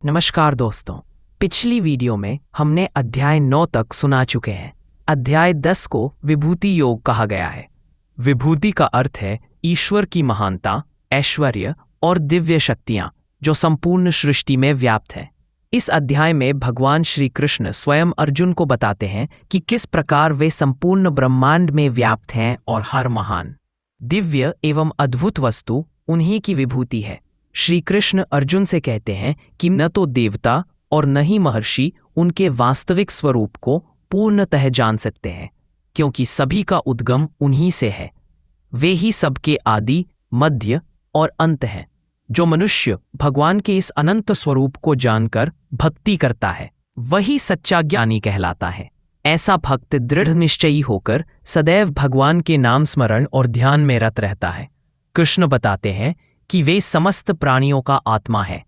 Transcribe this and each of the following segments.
नमस्कार दोस्तों। पिछली वीडियो में हमने अध्याय 9 तक सुना चुके हैं। अध्याय 10 को विभूति योग कहा गया है। विभूति का अर्थ है ईश्वर की महानता, ऐश्वर्य और दिव्य शक्तियां जो संपूर्ण सृष्टि में व्याप्त है। इस अध्याय में भगवान श्री कृष्ण स्वयं अर्जुन को बताते हैं कि किस प्रकार वे संपूर्ण ब्रह्मांड में व्याप्त हैं और हर महान, दिव्य एवं अद्भुत वस्तु उन्हीं की विभूति है। श्री कृष्ण अर्जुन से कहते हैं कि न तो देवता और न ही महर्षि उनके वास्तविक स्वरूप को पूर्णतः जान सकते हैं, क्योंकि सभी का उद्गम उन्हीं से है। वे ही सबके आदि, मध्य और अंत हैं। जो मनुष्य भगवान के इस अनंत स्वरूप को जानकर भक्ति करता है, वही सच्चा ज्ञानी कहलाता है। ऐसा भक्त दृढ़ निश्चयी होकर सदैव भगवान के नाम स्मरण और ध्यान में रत रहता है। कृष्ण बताते हैं कि वे समस्त प्राणियों का आत्मा है।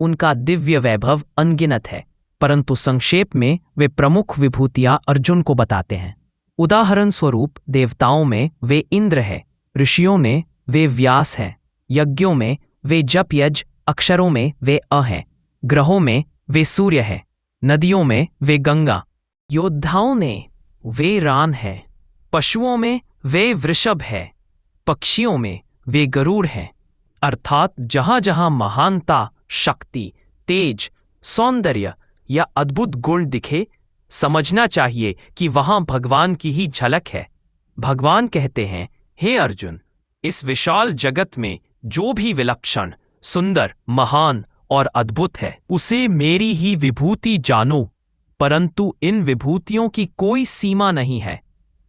उनका दिव्य वैभव अनगिनत है, परंतु संक्षेप में वे प्रमुख विभूतियां अर्जुन को बताते हैं। उदाहरण स्वरूप देवताओं में वे इंद्र है, ऋषियों में वे व्यास हैं, यज्ञों में वे जप यज्ञ, अक्षरों में वे अ हैं, ग्रहों में वे सूर्य है, नदियों में वे गंगा, योद्धाओं में वे रान है, पशुओं में वे वृषभ है, पक्षियों में वे गरुड़ हैं। अर्थात जहां जहां महानता, शक्ति, तेज, सौंदर्य या अद्भुत गुण दिखे, समझना चाहिए कि वहां भगवान की ही झलक है। भगवान कहते हैं, हे अर्जुन, इस विशाल जगत में जो भी विलक्षण, सुंदर, महान और अद्भुत है, उसे मेरी ही विभूति जानो। परंतु इन विभूतियों की कोई सीमा नहीं है।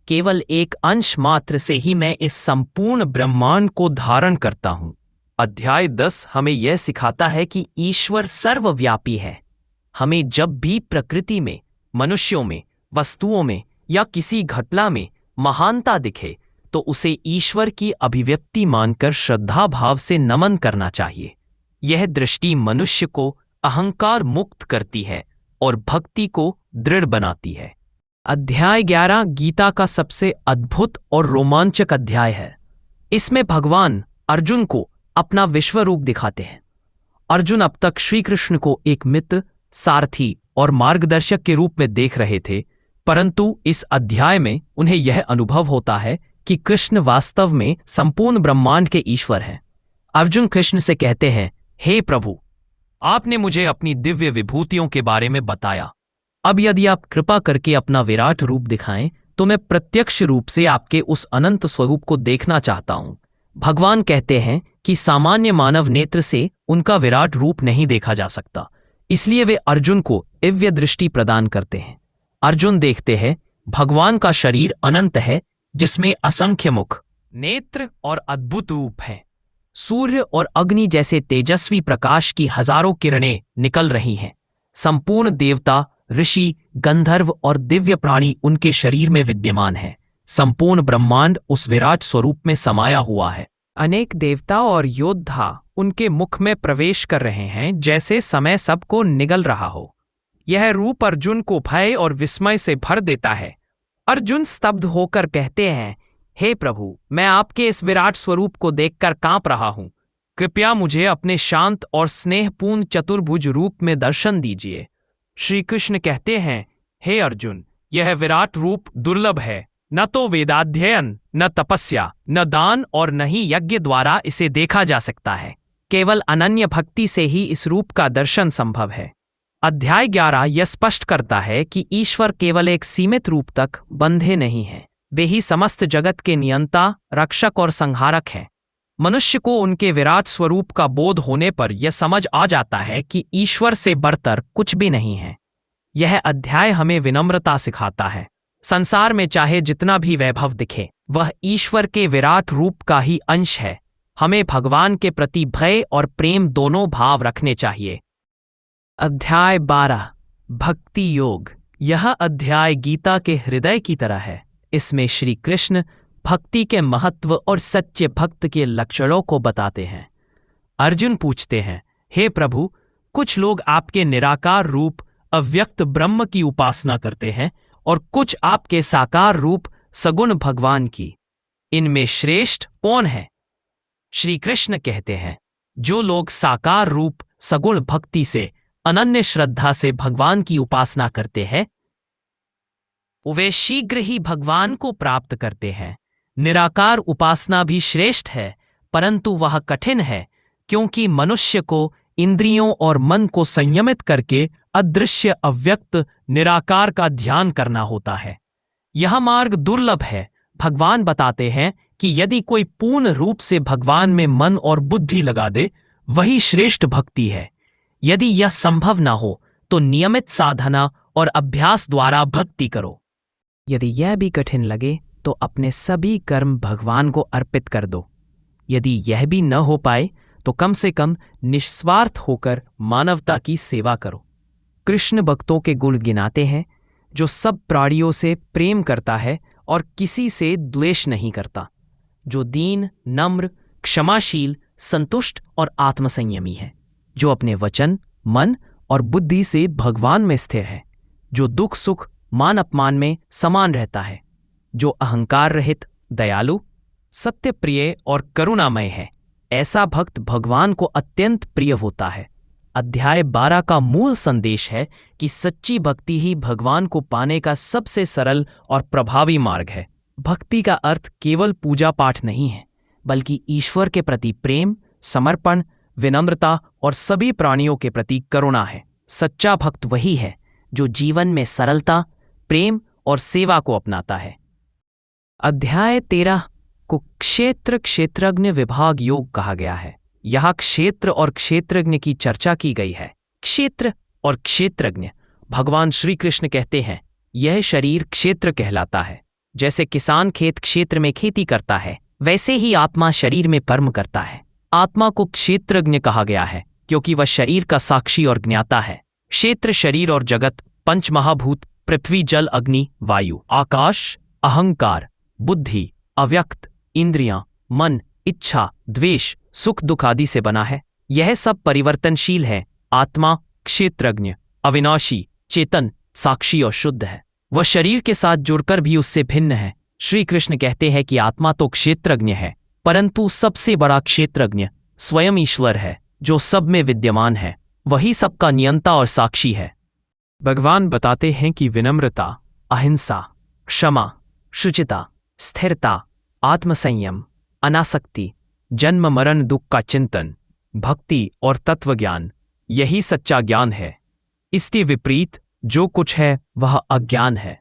केवल एक अंश मात्र से ही मैं इस संपूर्ण ब्रह्मांड को धारण करता हूं। अध्याय 10 हमें यह सिखाता है कि ईश्वर सर्वव्यापी है। हमें जब भी प्रकृति में, मनुष्यों में, वस्तुओं में या किसी घटना में महानता दिखे, तो उसे ईश्वर की अभिव्यक्ति मानकर श्रद्धा भाव से नमन करना चाहिए। यह दृष्टि मनुष्य को अहंकार मुक्त करती है और भक्ति को दृढ़ बनाती है। अध्याय 11 गीता का सबसे अद्भुत और रोमांचक अध्याय है। इसमें भगवान अर्जुन को अपना विश्व रूप दिखाते हैं। अर्जुन अब तक श्री कृष्ण को एक मित्र, सारथी और मार्गदर्शक के रूप में देख रहे थे, परंतु इस अध्याय में उन्हें यह अनुभव होता है कि कृष्ण वास्तव में संपूर्ण ब्रह्मांड के ईश्वर हैं। अर्जुन कृष्ण से कहते हैं, हे प्रभु, आपने मुझे अपनी दिव्य विभूतियों के बारे में बताया। अब यदि आप कृपा करके अपना विराट रूप दिखाएं, तो मैं प्रत्यक्ष रूप से आपके उस अनंत स्वरूप को देखना चाहता हूं। भगवान कहते हैं कि सामान्य मानव नेत्र से उनका विराट रूप नहीं देखा जा सकता, इसलिए वे अर्जुन को दिव्य दृष्टि प्रदान करते हैं। अर्जुन देखते हैं भगवान का शरीर अनंत है, जिसमें असंख्य मुख, नेत्र और अद्भुत रूप हैं। सूर्य और अग्नि जैसे तेजस्वी प्रकाश की हजारों किरणें निकल रही हैं। संपूर्ण देवता, ऋषि, गंधर्व और दिव्य प्राणी उनके शरीर में विद्यमान हैं। संपूर्ण ब्रह्मांड उस विराट स्वरूप में समाया हुआ है। अनेक देवता और योद्धा उनके मुख में प्रवेश कर रहे हैं, जैसे समय सबको निगल रहा हो। यह रूप अर्जुन को भय और विस्मय से भर देता है। अर्जुन स्तब्ध होकर कहते हैं, हे प्रभु, मैं आपके इस विराट स्वरूप को देखकर कांप रहा हूं। कृपया मुझे अपने शांत और स्नेहपूर्ण चतुर्भुज रूप में दर्शन दीजिए। श्री कृष्ण कहते हैं, हे अर्जुन, यह विराट रूप दुर्लभ है। न तो वेदाध्ययन, न तपस्या, न दान और न ही यज्ञ द्वारा इसे देखा जा सकता है। केवल अनन्य भक्ति से ही इस रूप का दर्शन संभव है। अध्याय 11 यह स्पष्ट करता है कि ईश्वर केवल एक सीमित रूप तक बंधे नहीं हैं। वे ही समस्त जगत के नियंता, रक्षक और संहारक हैं। मनुष्य को उनके विराट स्वरूप का बोध होने पर यह समझ आ जाता है कि ईश्वर से बढ़कर कुछ भी नहीं है। यह अध्याय हमें विनम्रता सिखाता है। संसार में चाहे जितना भी वैभव दिखे, वह ईश्वर के विराट रूप का ही अंश है। हमें भगवान के प्रति भय और प्रेम दोनों भाव रखने चाहिए। अध्याय 12 भक्ति योग। यह अध्याय गीता के हृदय की तरह है। इसमें श्री कृष्ण भक्ति के महत्व और सच्चे भक्त के लक्षणों को बताते हैं। अर्जुन पूछते हैं, हे प्रभु, कुछ लोग आपके निराकार रूप अव्यक्त ब्रह्म की उपासना करते हैं और कुछ आपके साकार रूप सगुण भगवान की। इनमें श्रेष्ठ कौन है? श्री कृष्ण कहते हैं, जो लोग साकार रूप सगुण भक्ति से अनन्य श्रद्धा से भगवान की उपासना करते हैं, वे शीघ्र ही भगवान को प्राप्त करते हैं। निराकार उपासना भी श्रेष्ठ है, परंतु वह कठिन है, क्योंकि मनुष्य को इंद्रियों और मन को संयमित करके अदृश्य अव्यक्त निराकार का ध्यान करना होता है। यह मार्ग दुर्लभ है। भगवान बताते हैं कि यदि कोई पूर्ण रूप से भगवान में मन और बुद्धि लगा दे, वही श्रेष्ठ भक्ति है। यदि यह संभव ना हो तो नियमित साधना और अभ्यास द्वारा भक्ति करो। यदि यह भी कठिन लगे तो अपने सभी कर्म भगवान को अर्पित कर दो। यदि यह भी न हो पाए तो कम से कम निस्वार्थ होकर मानवता की सेवा करो। कृष्ण भक्तों के गुण गिनाते हैं, जो सब प्राणियों से प्रेम करता है और किसी से द्वेष नहीं करता, जो दीन, नम्र, क्षमाशील, संतुष्ट और आत्मसंयमी है, जो अपने वचन, मन और बुद्धि से भगवान में स्थिर है, जो दुख सुख मान अपमान में समान रहता है, जो अहंकार रहित, दयालु, सत्यप्रिय और करुणामय है। ऐसा भक्त भगवान को अत्यंत प्रिय होता है। अध्याय 12 का मूल संदेश है कि सच्ची भक्ति ही भगवान को पाने का सबसे सरल और प्रभावी मार्ग है। भक्ति का अर्थ केवल पूजा पाठ नहीं है, बल्कि ईश्वर के प्रति प्रेम, समर्पण, विनम्रता और सभी प्राणियों के प्रति करुणा है। सच्चा भक्त वही है जो जीवन में सरलता, प्रेम और सेवा को अपनाता है। अध्याय 13 को क्षेत्र क्षेत्रज्ञ विभाग योग कहा गया है। यहाँ क्षेत्र और क्षेत्रज्ञ की चर्चा की गई है। क्षेत्र और क्षेत्रज्ञ, भगवान श्री कृष्ण कहते हैं, यह शरीर क्षेत्र कहलाता है। जैसे किसान खेत क्षेत्र में खेती करता है, वैसे ही आत्मा शरीर में कर्म करता है। आत्मा को क्षेत्रज्ञ कहा गया है क्योंकि वह शरीर का साक्षी और ज्ञाता है। क्षेत्र शरीर और जगत, पंच महाभूत, पृथ्वी, जल, अग्नि, वायु, आकाश, अहंकार, बुद्धि, अव्यक्त, इंद्रियां, मन, इच्छा, द्वेष, सुख दुख आदि से बना है। यह सब परिवर्तनशील है। आत्मा क्षेत्रज्ञ, अविनाशी, चेतन, साक्षी और शुद्ध है। वह शरीर के साथ जुड़कर भी उससे भिन्न है। श्री कृष्ण कहते हैं कि आत्मा तो क्षेत्रज्ञ है, परंतु सबसे बड़ा क्षेत्रज्ञ स्वयं ईश्वर है, जो सब में विद्यमान है। वही सबका नियंता और साक्षी है। भगवान बताते हैं कि विनम्रता, अहिंसा, क्षमा, शुचिता, स्थिरता, आत्मसंयम, अनासक्ति, जन्म मरण दुख का चिंतन, भक्ति और तत्वज्ञान, यही सच्चा ज्ञान है। इसके विपरीत जो कुछ है वह अज्ञान है।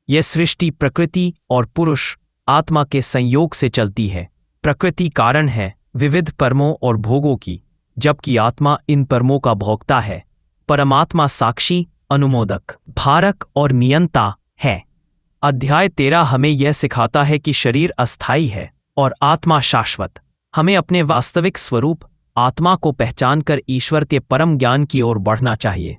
यह सृष्टि प्रकृति और पुरुष आत्मा के संयोग से चलती है। प्रकृति कारण है विविध कर्मों और भोगों की, जबकि आत्मा इन कर्मों का भोक्ता है। परमात्मा साक्षी, अनुमोदक, भारक और नियंता है। अध्याय 13 हमें यह सिखाता है कि शरीर अस्थायी है और आत्मा शाश्वत। हमें अपने वास्तविक स्वरूप आत्मा को पहचानकर ईश्वर के परम ज्ञान की ओर बढ़ना चाहिए।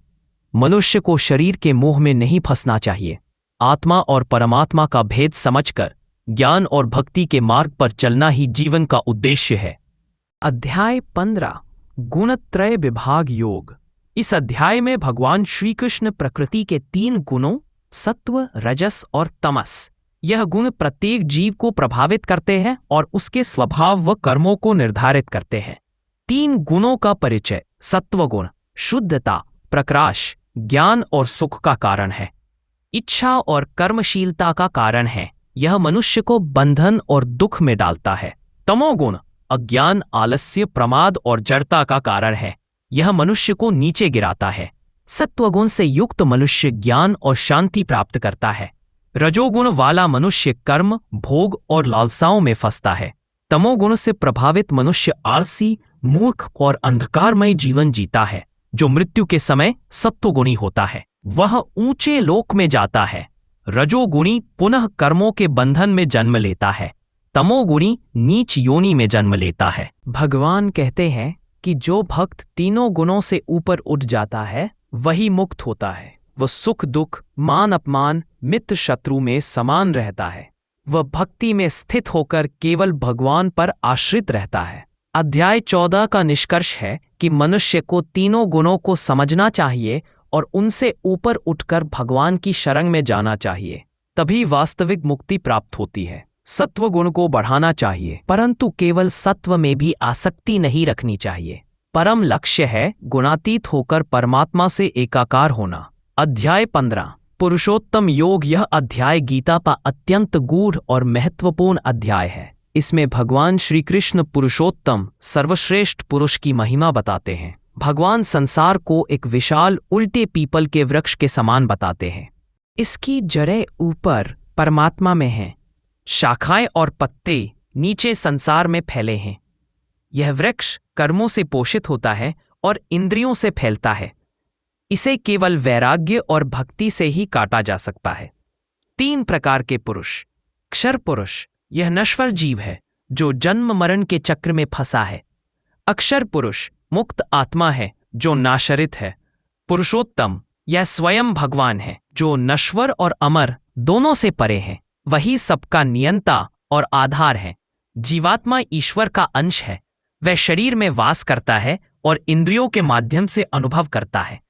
मनुष्य को शरीर के मोह में नहीं फंसना चाहिए। आत्मा और परमात्मा का भेद समझकर ज्ञान और भक्ति के मार्ग पर चलना ही जीवन का उद्देश्य है। अध्याय 15 गुणत्रय विभाग योग। इस अध्याय में भगवान श्री कृष्ण प्रकृति के 3 गुणों सत्व, रजस और तमस, यह गुण प्रत्येक जीव को प्रभावित करते हैं और उसके स्वभाव व कर्मों को निर्धारित करते हैं। 3 गुणों का परिचय। सत्वगुण शुद्धता, प्रकाश, ज्ञान और सुख का कारण है। इच्छा और कर्मशीलता का कारण है। यह मनुष्य को बंधन और दुख में डालता है। तमोगुण अज्ञान, आलस्य, प्रमाद और जड़ता का कारण है। यह मनुष्य को नीचे गिराता है। सत्वगुण से युक्त मनुष्य ज्ञान और शांति प्राप्त करता है। रजोगुण वाला मनुष्य कर्म, भोग और लालसाओं में फंसता है। तमोगुण से प्रभावित मनुष्य आलसी, मूर्ख और अंधकारमय जीवन जीता है। जो मृत्यु के समय सत्वगुणी होता है वह ऊंचे लोक में जाता है। रजोगुणी पुनः कर्मों के बंधन में जन्म लेता है। तमोगुणी नीच योनि में जन्म लेता है। भगवान कहते हैं कि जो भक्त तीनों गुणों से ऊपर उठ जाता है वही मुक्त होता है। वह सुख दुख, मान अपमान, मित्र शत्रु में समान रहता है। वह भक्ति में स्थित होकर केवल भगवान पर आश्रित रहता है। अध्याय 14 का निष्कर्ष है कि मनुष्य को तीनों गुणों को समझना चाहिए और उनसे ऊपर उठकर भगवान की शरण में जाना चाहिए। तभी वास्तविक मुक्ति प्राप्त होती है। सत्व गुण को बढ़ाना चाहिए, परंतु केवल सत्व में भी आसक्ति नहीं रखनी चाहिए। परम लक्ष्य है गुणातीत होकर परमात्मा से एकाकार होना। अध्याय 15 पुरुषोत्तम योग। यह अध्याय गीता का अत्यंत गूढ़ और महत्वपूर्ण अध्याय है। इसमें भगवान श्री कृष्ण पुरुषोत्तम सर्वश्रेष्ठ पुरुष की महिमा बताते हैं। भगवान संसार को एक विशाल उल्टे पीपल के वृक्ष के समान बताते हैं। इसकी जड़ें ऊपर परमात्मा में हैं, शाखाएं और पत्ते नीचे संसार में फैले हैं। यह वृक्ष कर्मों से पोषित होता है और इंद्रियों से फैलता है। इसे केवल वैराग्य और भक्ति से ही काटा जा सकता है। 3 प्रकार के पुरुष। क्षर पुरुष, यह नश्वर जीव है जो जन्म मरण के चक्र में फंसा है। अक्षर पुरुष मुक्त आत्मा है जो नाशरित है। पुरुषोत्तम, यह स्वयं भगवान है जो नश्वर और अमर दोनों से परे है। वही सबका नियंता और आधार है। जीवात्मा ईश्वर का अंश है। वह शरीर में वास करता है और इंद्रियों के माध्यम से अनुभव करता है।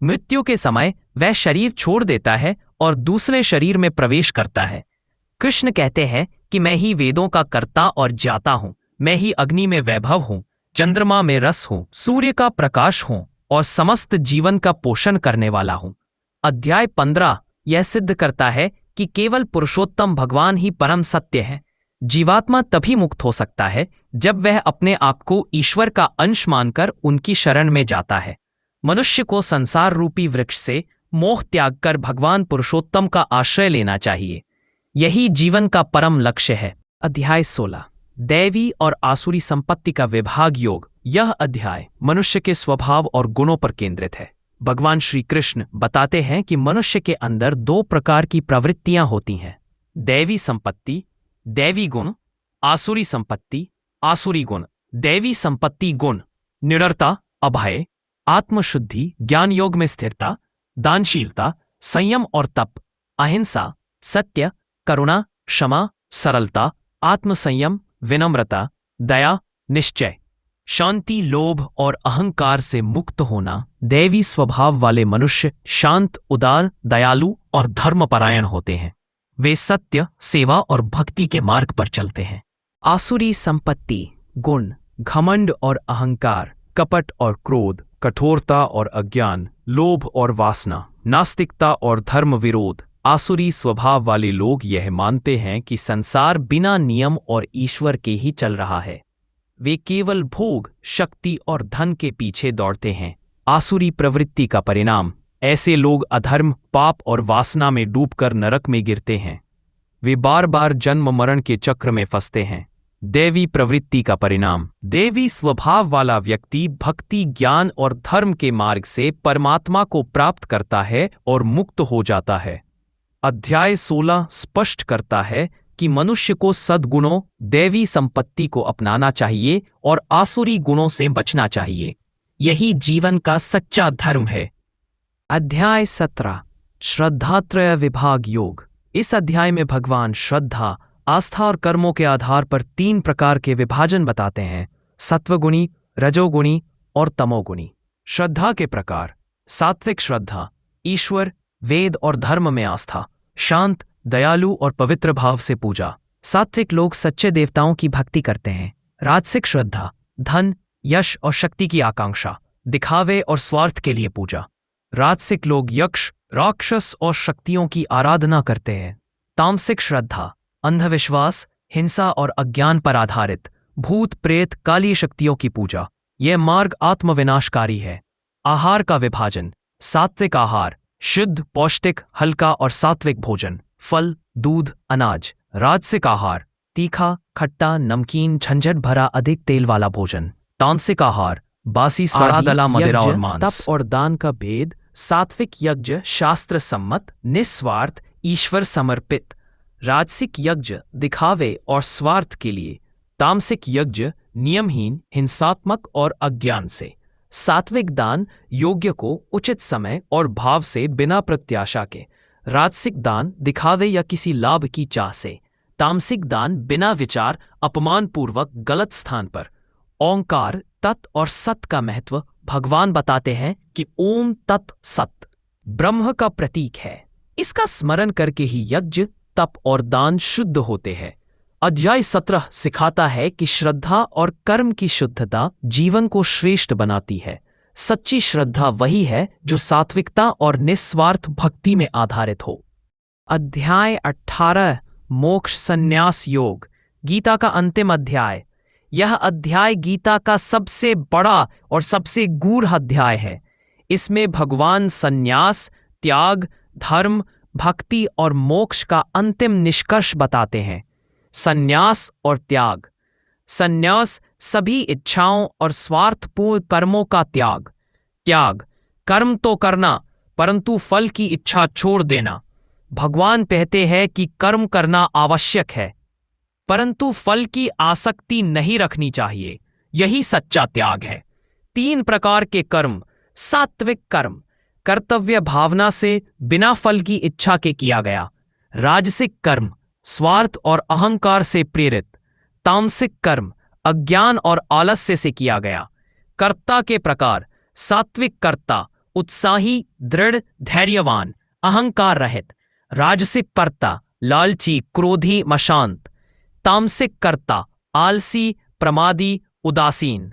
मृत्यु के समय वह शरीर छोड़ देता है और दूसरे शरीर में प्रवेश करता है। कृष्ण कहते हैं कि मैं ही वेदों का कर्ता और ज्ञाता हूँ। मैं ही अग्नि में वैभव हूँ, चंद्रमा में रस हूँ, सूर्य का प्रकाश हूँ और समस्त जीवन का पोषण करने वाला हूँ। अध्याय 15 यह सिद्ध करता है कि केवल पुरुषोत्तम भगवान ही परम सत्य है। जीवात्मा तभी मुक्त हो सकता है जब वह अपने आप को ईश्वर का अंश मानकर उनकी शरण में जाता है। मनुष्य को संसार रूपी वृक्ष से मोह त्याग कर भगवान पुरुषोत्तम का आश्रय लेना चाहिए। यही जीवन का परम लक्ष्य है। अध्याय 16 दैवी और आसुरी संपत्ति का विभाग योग। यह अध्याय मनुष्य के स्वभाव और गुणों पर केंद्रित है। भगवान श्री कृष्ण बताते हैं कि मनुष्य के अंदर 2 प्रकार की प्रवृत्तियां होती हैं। दैवी संपत्ति, दैवी गुण, आसुरी संपत्ति, आसुरी गुण। दैवी संपत्ति गुण निडरता, अभय, आत्मशुद्धि, ज्ञान योग में स्थिरता, दानशीलता, संयम और तप, अहिंसा, सत्य, करुणा, क्षमा, सरलता, आत्मसंयम, विनम्रता, दया, निश्चय, शांति, लोभ और अहंकार से मुक्त होना। दैवी स्वभाव वाले मनुष्य शांत, उदार, दयालु और धर्मपरायण होते हैं। वे सत्य, सेवा और भक्ति के मार्ग पर चलते हैं। आसुरी संपत्ति गुण घमंड और अहंकार, कपट और क्रोध, कठोरता और अज्ञान, लोभ और वासना, नास्तिकता और धर्म विरोध। आसुरी स्वभाव वाले लोग यह मानते हैं कि संसार बिना नियम और ईश्वर के ही चल रहा है। वे केवल भोग, शक्ति और धन के पीछे दौड़ते हैं। आसुरी प्रवृत्ति का परिणाम ऐसे लोग अधर्म, पाप और वासना में डूबकर नरक में गिरते हैं। वे बार बार जन्म मरण के चक्र में फंसते हैं। दैवी प्रवृत्ति का परिणाम दैवी स्वभाव वाला व्यक्ति भक्ति, ज्ञान और धर्म के मार्ग से परमात्मा को प्राप्त करता है और मुक्त हो जाता है। अध्याय 16 स्पष्ट करता है कि मनुष्य को सद्गुणों, दैवी संपत्ति को अपनाना चाहिए और आसुरी गुणों से बचना चाहिए। यही जीवन का सच्चा धर्म है। अध्याय 17 श्रद्धात्रय विभाग योग। इस अध्याय में भगवान श्रद्धा, आस्था और कर्मों के आधार पर 3 प्रकार के विभाजन बताते हैं: सत्वगुणी, रजोगुणी और तमोगुणी। श्रद्धा के प्रकार: सात्विक श्रद्धा, ईश्वर, वेद और धर्म में आस्था, शांत, दयालु और पवित्र भाव से पूजा। सात्विक लोग सच्चे देवताओं की भक्ति करते हैं। राजसिक श्रद्धा, धन, यश और शक्ति की आकांक्षा, दिखावे और स्वार्थ के लिए पूजा। राजसिक लोग यक्ष, राक्षस और शक्तियों की आराधना करते हैं। तामसिक श्रद्धा, अंधविश्वास, हिंसा और अज्ञान पर आधारित, भूत, प्रेत, काली शक्तियों की पूजा। यह मार्ग आत्मविनाशकारी है। आहार का विभाजन: सात्विक आहार, शुद्ध, पौष्टिक, हल्का और सात्विक भोजन, फल, दूध, अनाज। राजसिक आहार, तीखा, खट्टा, नमकीन, झंझट भरा, अधिक तेल वाला भोजन। तामसिक आहार, बासी, सड़ा दला मदिरा और मांस। तप और दान का भेद: सात्विक यज्ञ शास्त्र सम्मत, निस्वार्थ, ईश्वर समर्पित। राजसिक यज्ञ दिखावे और स्वार्थ के लिए। तामसिक यज्ञ नियमहीन, हिंसात्मक और अज्ञान से। सात्विक दान योग्य को उचित समय और भाव से बिना प्रत्याशा के। राजसिक दान दिखावे या किसी लाभ की चाह से। तामसिक दान बिना विचार, अपमानपूर्वक, गलत स्थान पर। ओंकार, तत् और सत का महत्व भगवान बताते हैं कि ओम तत् सत ब्रह्म का प्रतीक है। इसका स्मरण करके ही यज्ञ, तप और दान शुद्ध होते हैं। अध्याय 17 सिखाता है कि श्रद्धा और कर्म की शुद्धता जीवन को श्रेष्ठ बनाती है। सच्ची श्रद्धा वही है जो सात्विकता और निस्वार्थ भक्ति में आधारित हो। अध्याय 18 मोक्ष संन्यास योग, गीता का अंतिम अध्याय। यह अध्याय गीता का सबसे बड़ा और सबसे गूढ़ अध्याय है। इसमें भगवान संन्यास, त्याग, धर्म, भक्ति और मोक्ष का अंतिम निष्कर्ष बताते हैं। संन्यास और त्याग। संन्यास सभी इच्छाओं और स्वार्थपूर्ण कर्मों का त्याग। त्याग, कर्म तो करना परंतु फल की इच्छा छोड़ देना। भगवान कहते हैं कि कर्म करना आवश्यक है परंतु फल की आसक्ति नहीं रखनी चाहिए। यही सच्चा त्याग है। 3 प्रकार के कर्म। सात्विक कर्म, कर्तव्य भावना से बिना फल की इच्छा के किया गया। राजसिक कर्म, स्वार्थ और अहंकार से प्रेरित। तामसिक कर्म, अज्ञान और आलस्य से किया गया। कर्ता के प्रकार। सात्विक कर्ता, उत्साही, दृढ़, धैर्यवान, अहंकार रहित। राजसिक कर्ता, लालची, क्रोधी, अशांत। तामसिक कर्ता, आलसी, प्रमादी, उदासीन।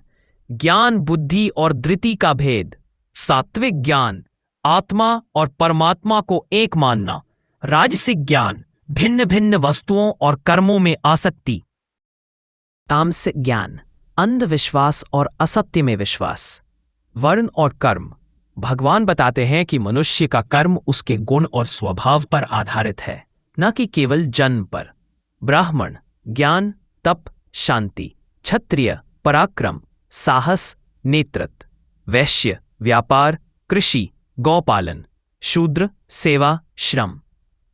ज्ञान, बुद्धि और धृति का भेद। सात्विक ज्ञान, आत्मा और परमात्मा को एक मानना। राजसिक ज्ञान, भिन्न भिन्न वस्तुओं और कर्मों में आसक्ति। तामसिक ज्ञान, अंधविश्वास और असत्य में विश्वास। वर्ण और कर्म। भगवान बताते हैं कि मनुष्य का कर्म उसके गुण और स्वभाव पर आधारित है, न कि केवल जन्म पर। ब्राह्मण, ज्ञान, तप, शांति। क्षत्रिय, पराक्रम, साहस, नेतृत्व। वैश्य, व्यापार, कृषि, गौपालन। शूद्र, सेवा, श्रम।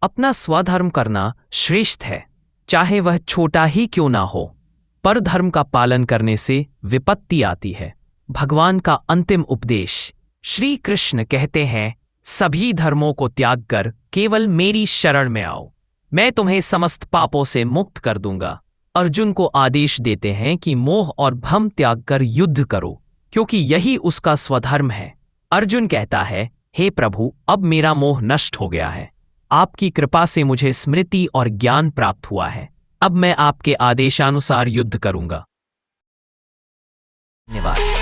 अपना स्वधर्म करना श्रेष्ठ है, चाहे वह छोटा ही क्यों ना हो। पर धर्म का पालन करने से विपत्ति आती है। भगवान का अंतिम उपदेश। श्री कृष्ण कहते हैं, सभी धर्मों को त्याग कर केवल मेरी शरण में आओ, मैं तुम्हें समस्त पापों से मुक्त कर दूंगा। अर्जुन को आदेश देते हैं कि मोह और भ्रम त्याग कर युद्ध करो, क्योंकि यही उसका स्वधर्म है। अर्जुन कहता है, हे प्रभु, अब मेरा मोह नष्ट हो गया है। आपकी कृपा से मुझे स्मृति और ज्ञान प्राप्त हुआ है। अब मैं आपके आदेशानुसार युद्ध करूंगा। धन्यवाद।